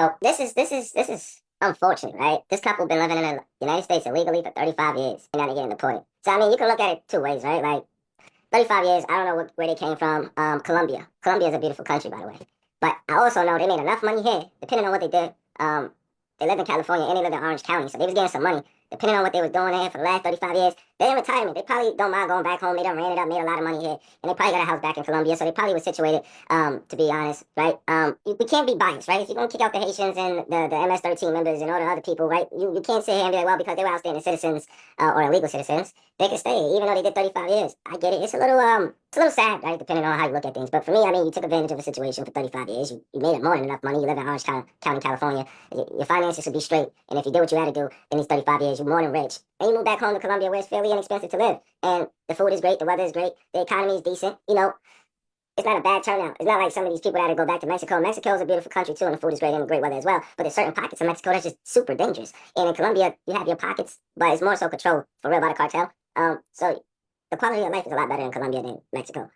So this is unfortunate, right? This couple been living in the United States illegally for 35 years and now they're getting deported. So I mean, you can look at it two ways, right? Like 35 years, I don't know where they came from. Colombia. Colombia is a beautiful country, by the way. But I also know they made enough money here, depending on what they did. They lived in California and they lived in Orange County, so they was getting some money. Depending on what they was doing there for the last 35 years, they're in retirement. They probably don't mind going back home. They done ran it up, made a lot of money here, and they probably got a house back in Colombia, so they probably was situated, to be honest, right? We can't be biased, right? If you're going to kick out the Haitians and the MS-13 members and all the other people, right, you can't sit here and be like, well, because they were outstanding citizens or illegal citizens, they can stay, even though they did 35 years. I get it. It's a little sad, right, depending on how you look at things. But for me, I mean, you took advantage of the situation for 35 years. You made it more than enough money. You live in Orange County, California. Your finances should be straight. And if you did what you had to do in these 35 years, you're more than rich. And you move back home to Colombia where it's fairly inexpensive to live. And the food is great. The weather is great. The economy is decent. You know, it's not a bad turnout. It's not like some of these people that had to go back to Mexico. Mexico is a beautiful country too, and the food is great and great weather as well. But there's certain pockets of Mexico that's just super dangerous. And in Colombia, you have your pockets, but it's more so controlled for real by the cartel. So the quality of life is a lot better in Colombia than Mexico.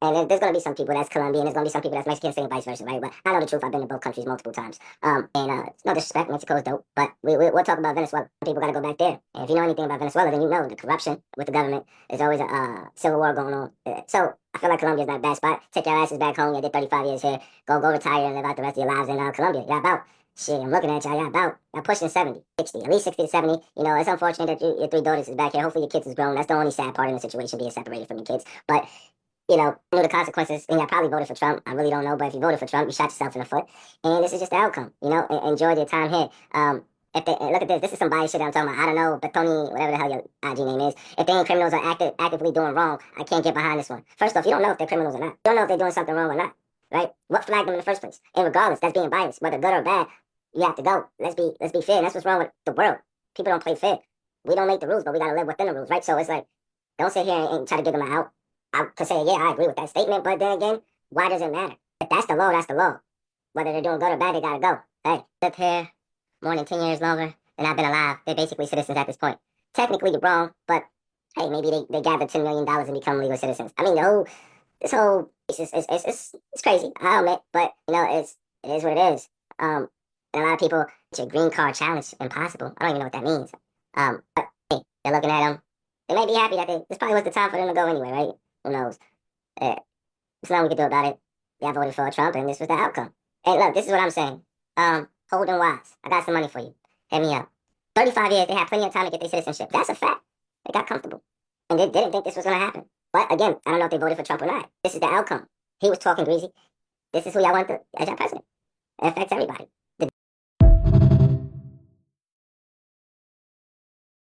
And there's going to be some people that's Colombian, there's going to be some people that's Mexican, same vice versa, right? But I know the truth. I've been to both countries multiple times. It's no disrespect, Mexico is dope, but we'll talk about Venezuela. People got to go back there. And if you know anything about Venezuela, then you know the corruption with the government. There's always a civil war going on. So I feel like Colombia's not a bad spot. Take your asses back home. You did 35 years here. Go retire and live out the rest of your lives in Colombia. Y'all about, shit, I'm looking at y'all pushing 70, 60, at least 60 to 70. You know, it's unfortunate that your three daughters is back here. Hopefully your kids is grown. That's the only sad part in the situation, being separated from your kids. But you know the consequences, and I probably voted for Trump. I really don't know, but if you voted for Trump, you shot yourself in the foot. And this is just the outcome, you know. Enjoy your time here. If they look at this, this is some bias shit that I'm talking about. I don't know, Batoni, whatever the hell your IG name is. If they ain't criminals or actively doing wrong, I can't get behind this one. First off, you don't know if they're criminals or not. You don't know if they're doing something wrong or not, right? What flagged them in the first place? And regardless, that's being biased, whether good or bad. You have to go. Let's be fair. And that's what's wrong with the world. People don't play fair. We don't make the rules, but we gotta live within the rules, right? So it's like, don't sit here and try to give them out. I could say, yeah, I agree with that statement, but then again, why does it matter? If that's the law, that's the law. Whether they're doing good or bad, they gotta go. Hey, lived here more than 10 years longer than I've been alive. They're basically citizens at this point. Technically, you're wrong, but hey, maybe they gathered $10 million and become legal citizens. I mean, this whole, it's crazy, I'll admit, but, you know, it is what it is. And a lot of people, it's a green card challenge, impossible. I don't even know what that means. But hey, they're looking at them. They may be happy that this probably was the time for them to go anyway, right? Who knows? There's nothing we could do about it. Yeah, I voted for Trump, and this was the outcome. And look, this is what I'm saying. Holden Wise, I got some money for you. Hit me up. 35 years, they had plenty of time to get their citizenship. That's a fact. They got comfortable. And they didn't think this was going to happen. But again, I don't know if they voted for Trump or not. This is the outcome. He was talking greasy. This is who y'all want as your president. It affects everybody.